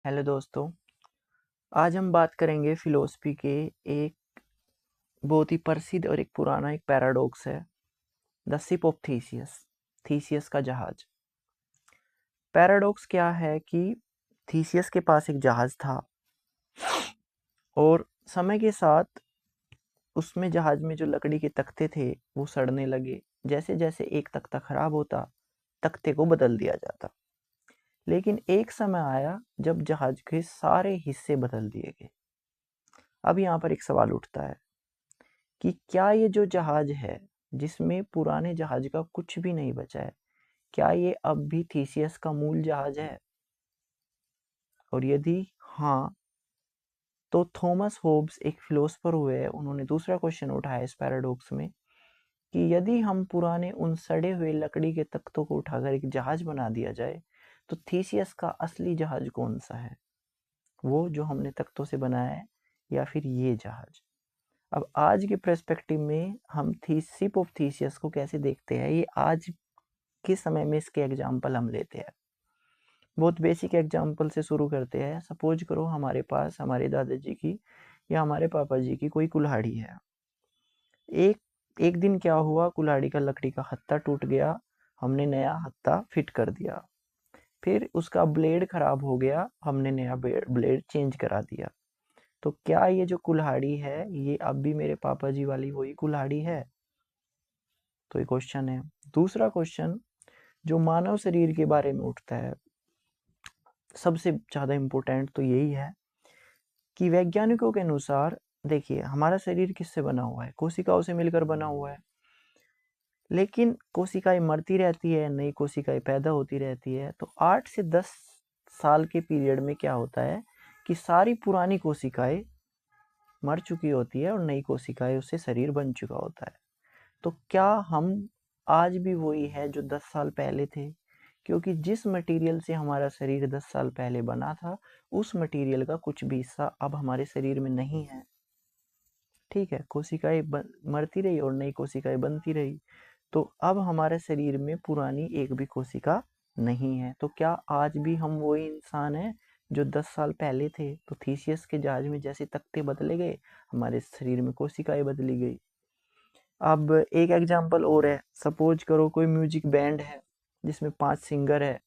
Hello दोस्तों। आज हम बात करेंगे फिलोसफी के एक बहुत ही प्रसिद्ध और एक पुराना एक पैराडॉक्स है, the ship of Theseus. Theseus का जहाज। पैराडॉक्स क्या है कि थीसियस के पास एक जहाज था और समय के साथ उसमें जहाज में जो लकड़ी के तख्ते थे वो सड़ने लगे। जैसे जैसे एक तख्ता खराब होता तख्ते को बदल दिया जाता। लेकिन एक समय आया जब जहाज के सारे हिस्से बदल दिए गए। अब यहाँ पर एक सवाल उठता है कि क्या ये जो जहाज है जिसमें पुराने जहाज का कुछ भी नहीं बचा है, क्या ये अब भी थीसियस का मूल जहाज है? और यदि हाँ, तो थॉमस होब्स एक फिलोसफर हुए हैं, उन्होंने दूसरा क्वेश्चन उठाया इस पैराडॉक्स में कि यदि हम पुराने उन सड़े हुए लकड़ी के तख्तों को उठाकर एक जहाज बना दिया जाए तो थीसियस का असली जहाज कौन सा है? वो जो हमने तख्तों से बनाया है या फिर ये जहाज? अब आज के पर्सपेक्टिव में हम शिप ऑफ थीसियस को कैसे देखते हैं, ये आज के समय में इसके एग्जाम्पल हम लेते हैं। बहुत बेसिक एग्जाम्पल से शुरू करते हैं। सपोज करो हमारे पास हमारे दादाजी की या हमारे पापा जी की कोई कुल्हाड़ी है। एक एक दिन क्या हुआ, कुल्हाड़ी का लकड़ी का हत्था टूट गया, हमने नया हत्था फिट कर दिया। फिर उसका ब्लेड खराब हो गया, हमने नया ब्लेड चेंज करा दिया। तो क्या ये जो कुल्हाड़ी है ये अब भी मेरे पापा जी वाली वही कुल्हाड़ी है? तो ये क्वेश्चन है। दूसरा क्वेश्चन जो मानव शरीर के बारे में उठता है, सबसे ज़्यादा इम्पोर्टेंट तो यही है कि वैज्ञानिकों के अनुसार देखिए हमारा शरीर किससे बना हुआ है? कोशिकाओं से मिलकर बना हुआ है। लेकिन कोशिकाएं मरती रहती है, नई कोशिकाएं पैदा होती रहती है। तो 8 से 10 साल के पीरियड में क्या होता है कि सारी पुरानी कोशिकाएं मर चुकी होती है और नई कोशिकाएं उससे शरीर बन चुका होता है। तो क्या हम आज भी वही है जो 10 साल पहले थे? क्योंकि जिस मटेरियल से हमारा शरीर 10 साल पहले बना था उस मटेरियल का कुछ भी हिस्सा अब हमारे शरीर में नहीं है। ठीक है, कोशिकाएं मरती रही और नई कोशिकाएं बनती रही। तो अब हमारे शरीर में पुरानी एक भी कोशिका नहीं है। तो क्या आज भी हम वही इंसान हैं जो 10 साल पहले थे? तो थीसियस के जहाज में जैसे तख्ते बदले गए, हमारे शरीर में कोशिकाएं बदली गई। अब एक एग्जांपल और है। सपोज करो कोई म्यूजिक बैंड है जिसमें 5 सिंगर है।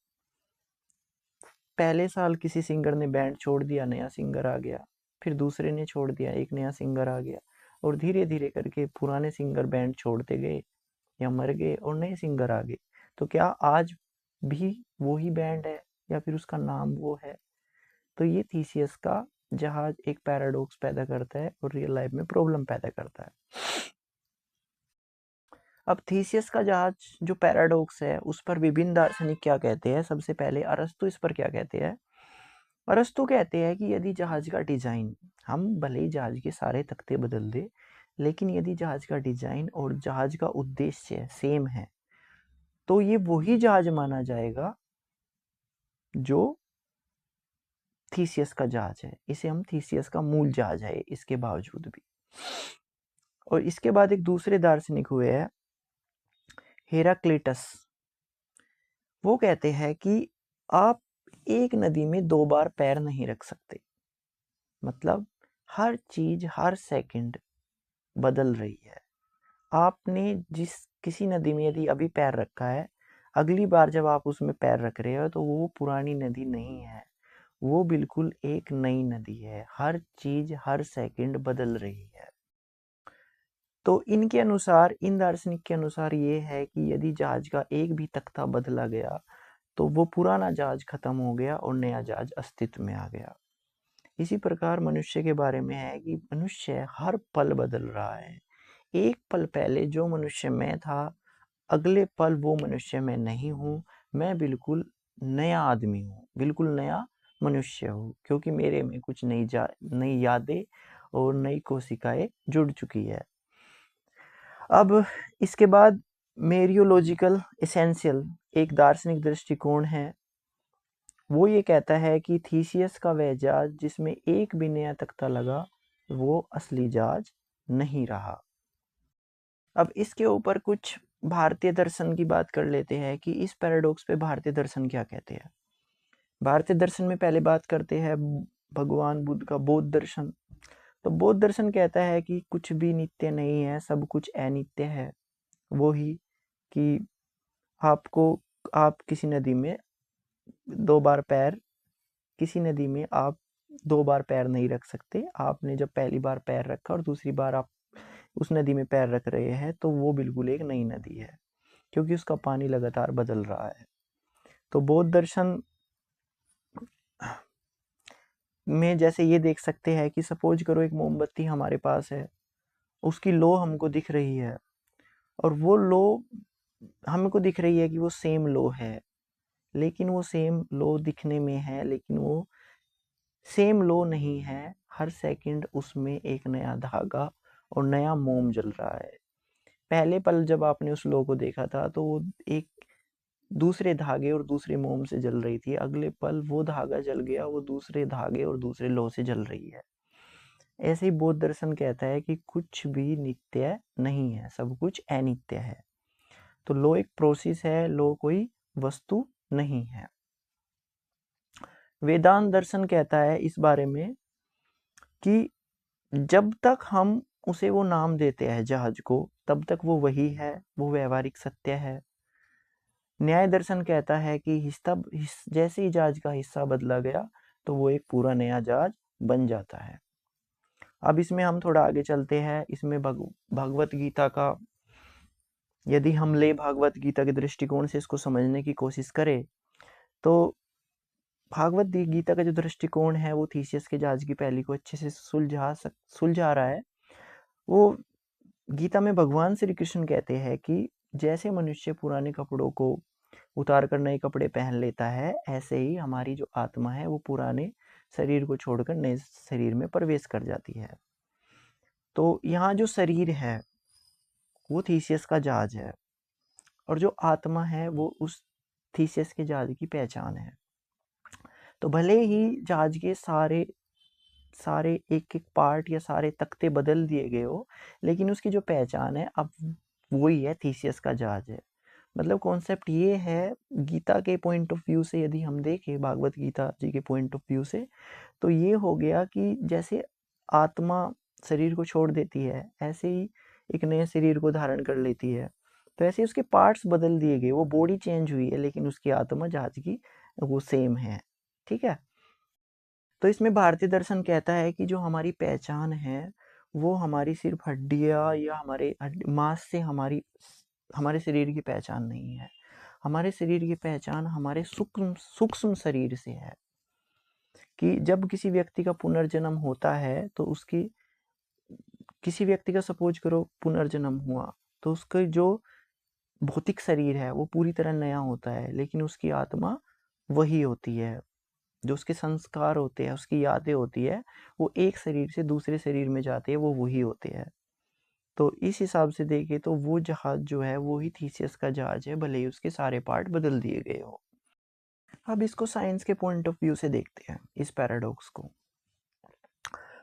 पहले साल किसी सिंगर ने बैंड छोड़ दिया, नया सिंगर आ गया। फिर दूसरे ने छोड़ दिया, एक नया सिंगर आ गया। और धीरे धीरे करके पुराने सिंगर बैंड छोड़ते गए या मर गए और नए सिंगर आ गए। तो क्या आज भी वही बैंड है या फिर उसका नाम वो है? तो ये थीसियस का जहाज एक पैराडॉक्स पैदा करता है और रियल लाइफ में प्रॉब्लम पैदा करता है। अब थीसियस का जहाज जो पैराडॉक्स है उस पर विभिन्न दार्शनिक क्या कहते हैं। सबसे पहले अरस्तु इस पर क्या कहते हैं। अरस्तु कहते हैं कि यदि जहाज का डिजाइन, हम भले ही जहाज के सारे तख्ते बदल दे, लेकिन यदि जहाज का डिजाइन और जहाज का उद्देश्य सेम है तो ये वही जहाज माना जाएगा जो थीसियस का जहाज है। इसे हम थीसियस का मूल जहाज है इसके बावजूद भी। और इसके बाद एक दूसरे दार्शनिक हुए हैं हेराक्लिटस। वो कहते हैं कि आप एक नदी में 2 बार पैर नहीं रख सकते। मतलब हर चीज हर सेकंड बदल रही है। आपने जिस किसी नदी में यदि अभी पैर रखा है, अगली बार जब आप उसमें पैर रख रहे हो तो वो पुरानी नदी नहीं है, वो बिल्कुल एक नई नदी है। हर चीज हर सेकंड बदल रही है। तो इनके अनुसार, इन दार्शनिक के अनुसार ये है कि यदि जहाज का एक भी तख्ता बदला गया तो वो पुराना जहाज खत्म हो गया और नया जहाज अस्तित्व में आ गया। इसी प्रकार मनुष्य के बारे में है कि मनुष्य हर पल बदल रहा है। एक पल पहले जो मनुष्य मैं था, अगले पल वो मनुष्य मैं नहीं हूँ। मैं बिल्कुल नया आदमी हूँ, बिल्कुल नया मनुष्य हूँ, क्योंकि मेरे में कुछ नई यादें और नई कोशिकाएं जुड़ चुकी है। अब इसके बाद मेरियोलॉजिकल एसेंशियल एक दार्शनिक दृष्टिकोण है। वो ये कहता है कि थीसियस का वह जहाज जिसमें एक भी नया तख्ता लगा वो असली जहाज नहीं रहा। अब इसके ऊपर कुछ भारतीय दर्शन की बात कर लेते हैं कि इस पैराडॉक्स पे भारतीय दर्शन क्या कहते हैं। भारतीय दर्शन में पहले बात करते हैं भगवान बुद्ध का बौद्ध दर्शन। तो बौद्ध दर्शन कहता है कि कुछ भी नित्य नहीं है, सब कुछ अनित्य है। वो ही कि आप किसी नदी में 2 बार पैर किसी नदी में आप 2 बार पैर नहीं रख सकते। आपने जब पहली बार पैर रखा और दूसरी बार आप उस नदी में पैर रख रहे हैं, तो वो बिल्कुल एक नई नदी है, क्योंकि उसका पानी लगातार बदल रहा है। तो बौद्ध दर्शन में जैसे ये देख सकते हैं कि सपोज करो एक मोमबत्ती हमारे पास है, उसकी लो हमको दिख रही है, और वो लो हमको दिख रही है कि वो सेम लो है, लेकिन वो सेम लो दिखने में है, लेकिन वो सेम लो नहीं है। हर सेकंड उसमें एक नया धागा और नया मोम जल रहा है। पहले पल जब आपने उस लो को देखा था, तो वो एक दूसरे धागे और दूसरे मोम से जल रही थी। अगले पल वो धागा जल गया, वो दूसरे धागे और दूसरे लो से जल रही है। ऐसे ही बौद्ध दर्शन कहता है कि कुछ भी नित्य नहीं है, सब कुछ अनित्य है। तो लो एक प्रोसेस है, लो कोई वस्तु नहीं है। वेदांत दर्शन कहता है इस बारे में कि जब तक हम उसे वो नाम देते हैं जहाज को, तब तक वो वही है, वो व्यवहारिक सत्य है। न्याय दर्शन कहता है कि जैसे ही जहाज का हिस्सा बदला गया, तो वो एक पूरा नया जहाज बन जाता है। अब इसमें हम थोड़ा आगे चलते हैं। इसमें भगवत गीता का, यदि हम भागवत गीता के दृष्टिकोण से इसको समझने की कोशिश करें, तो भागवत गीता का जो दृष्टिकोण है वो थीसियस के जहाज की पहली को अच्छे से सुलझा रहा है। वो गीता में भगवान श्री कृष्ण कहते हैं कि जैसे मनुष्य पुराने कपड़ों को उतार कर नए कपड़े पहन लेता है, ऐसे ही हमारी जो आत्मा है वो पुराने शरीर को छोड़कर नए शरीर में प्रवेश कर जाती है। तो यहाँ जो शरीर है वो थीसियस का जहाज है, और जो आत्मा है वो उस थीसियस के जहाज की पहचान है। तो भले ही जहाज के सारे सारे एक एक पार्ट या सारे तख्ते बदल दिए गए हो, लेकिन उसकी जो पहचान है अब वही है, थीसियस का जहाज है। मतलब कॉन्सेप्ट ये है, गीता के पॉइंट ऑफ व्यू से यदि हम देखें, भागवत गीता जी के पॉइंट ऑफ व्यू से, तो ये हो गया कि जैसे आत्मा शरीर को छोड़ देती है, ऐसे ही एक नए शरीर को धारण कर लेती है। तो ऐसे उसके पार्ट्स बदल दिए गए, वो बॉडी चेंज हुई है, लेकिन उसकी आत्मा जहाज की वो सेम है। ठीक है। तो इसमें भारतीय दर्शन कहता है कि जो हमारी पहचान है वो हमारी सिर्फ हड्डियाँ या हमारे मांस से हमारे शरीर की पहचान नहीं है। हमारे शरीर की पहचान हमारे सूक्ष्म सूक्ष्म शरीर से है। कि जब किसी व्यक्ति का पुनर्जन्म होता है, तो उसकी किसी व्यक्ति का सपोज करो पुनर्जन्म हुआ, तो उसका जो भौतिक शरीर है वो पूरी तरह नया होता है, लेकिन उसकी आत्मा वही होती है। जो उसके संस्कार होते हैं, उसकी यादें होती है, वो एक शरीर से दूसरे शरीर में जाते हैं, वो वही होते हैं। तो इस हिसाब से देखें तो वो जहाज जो है वो ही थीसियस का जहाज है, भले ही उसके सारे पार्ट बदल दिए गए हो। अब इसको साइंस के पॉइंट ऑफ व्यू से देखते हैं, इस पैराडॉक्स को।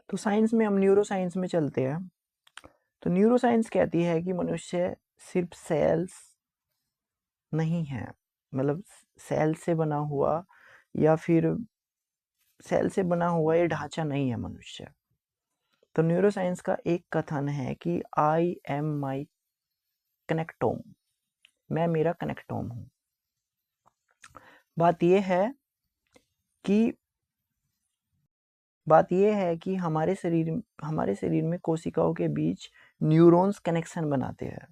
तो साइंस में हम न्यूरो साइंस में चलते हैं। तो न्यूरो साइंस कहती है कि मनुष्य सिर्फ सेल्स नहीं है, मतलब सेल से बना हुआ या फिर सेल से बना हुआ ये ढांचा नहीं है मनुष्य। तो न्यूरो साइंस का एक कथन है कि आई एम माई कनेक्टोम, मैं मेरा कनेक्टोम हूं। बात कि बात यह है कि हमारे शरीर में कोशिकाओं के बीच न्यूरॉन्स कनेक्शन बनाते हैं,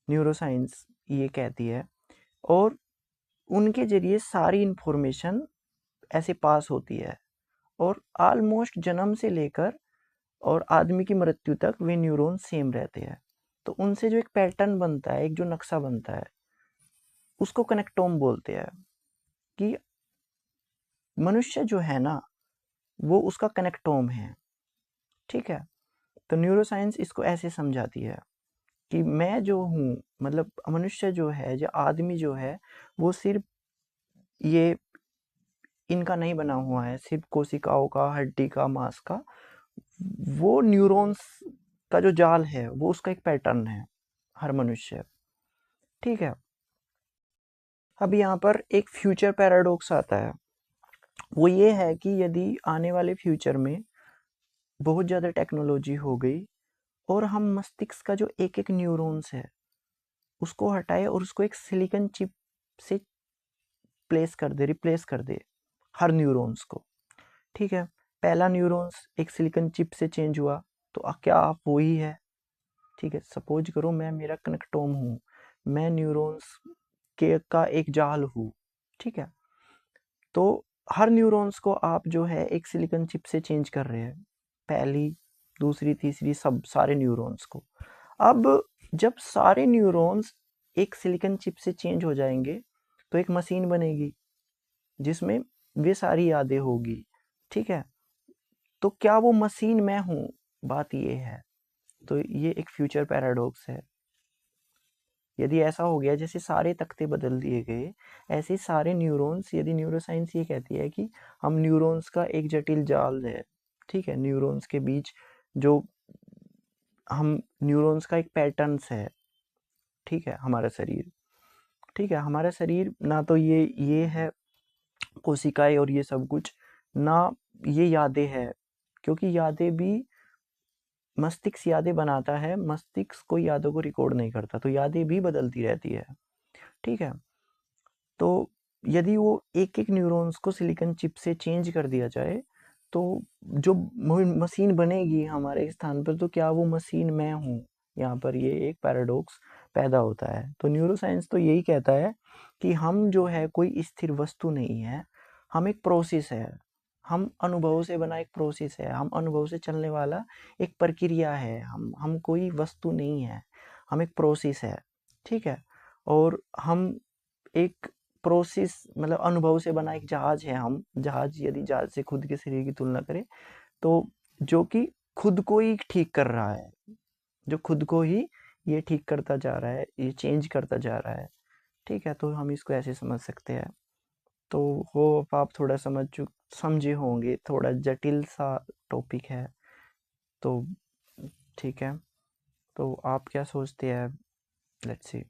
न्यूरो साइंस ये कहती है, और उनके जरिए सारी इंफॉर्मेशन ऐसे पास होती है, और ऑलमोस्ट जन्म से लेकर और आदमी की मृत्यु तक वे न्यूरॉन सेम रहते हैं। तो उनसे जो एक पैटर्न बनता है, एक जो नक्शा बनता है, उसको कनेक्टोम बोलते हैं। कि मनुष्य जो है ना, वो उसका कनेक्टोम है। ठीक है। तो न्यूरो साइंस इसको ऐसे समझाती है कि मैं जो हूँ, मतलब मनुष्य जो है, जो आदमी जो है, वो सिर्फ ये इनका नहीं बना हुआ है, सिर्फ कोशिकाओं का, हड्डी का, मांस का। वो न्यूरॉन्स का जो जाल है वो उसका एक पैटर्न है, हर मनुष्य। ठीक है। अब यहाँ पर एक फ्यूचर पैराडॉक्स आता है वो ये है कि यदि आने वाले फ्यूचर में बहुत ज़्यादा टेक्नोलॉजी हो गई और हम मस्तिष्क का जो एक-एक न्यूरॉन्स है, उसको हटाए और उसको एक सिलिकॉन चिप से रिप्लेस कर दे हर न्यूरॉन्स को, ठीक है? पहला न्यूरॉन्स एक सिलिकॉन चिप से चेंज हुआ, तो क्या आप वो ही है? ठीक है, सपोज करो मेरा कनेक्टोम हूँ, मैं न्यूरॉन्स का एक जाल हूँ, ठीक है? तो हर न्यूरॉन्स को आप जो है एक सिलिकॉन चिप से चेंज कर रहे हैं, पहली, दूसरी, तीसरी, सब सारे न्यूरॉन्स को। अब जब सारे न्यूरॉन्स एक सिलिकॉन चिप से चेंज हो जाएंगे, तो एक मशीन बनेगी जिसमें वे सारी यादें होगी, ठीक है? तो क्या वो मशीन मैं हूँ? बात ये है। तो ये एक फ्यूचर पैराडॉक्स है। यदि ऐसा हो गया जैसे सारे तख्ते बदल दिए गए, ऐसे सारे न्यूरॉन्स, यदि न्यूरोसाइंस ये कहती है कि हम न्यूरॉन्स का एक जटिल जाल है, ठीक है? न्यूरॉन्स के बीच जो हम न्यूरॉन्स का एक पैटर्न्स है, ठीक है? हमारा शरीर, ठीक है? हमारा शरीर ना तो ये है कोशिकाएं और ये सब कुछ, ना ये यादें हैं, क्योंकि यादें भी मस्तिष्क यादें बनाता है, मस्तिष्क कोई यादों को रिकॉर्ड नहीं करता, तो यादें भी बदलती रहती है, ठीक है? तो यदि वो एक-एक न्यूरॉन्स को सिलिकॉन चिप से चेंज कर दिया जाए, तो जो मशीन बनेगी हमारे स्थान पर, तो क्या वो मशीन मैं हूँ? यहाँ पर ये एक पैराडॉक्स पैदा होता है। तो न्यूरोसाइंस तो यही कहता है कि हम जो है कोई स्थिर वस्तु नहीं है, हम एक प्रोसेस है। हम अनुभव से बना एक प्रोसेस है, हम अनुभव से चलने वाला एक प्रक्रिया है, हम कोई वस्तु नहीं है, हम एक प्रोसेस है, ठीक है? और हम एक प्रोसेस मतलब अनुभव से बना एक जहाज है हम। जहाज, यदि जहाज से खुद के शरीर की तुलना करें, तो जो कि खुद को ही ठीक कर रहा है, जो खुद को ही ये ठीक करता जा रहा है, ये चेंज करता जा रहा है, ठीक है? तो हम इसको ऐसे समझ सकते हैं। तो होप आप थोड़ा समझे होंगे, थोड़ा जटिल सा टॉपिक है, तो ठीक है। तो आप क्या सोचते हैं? Let's see.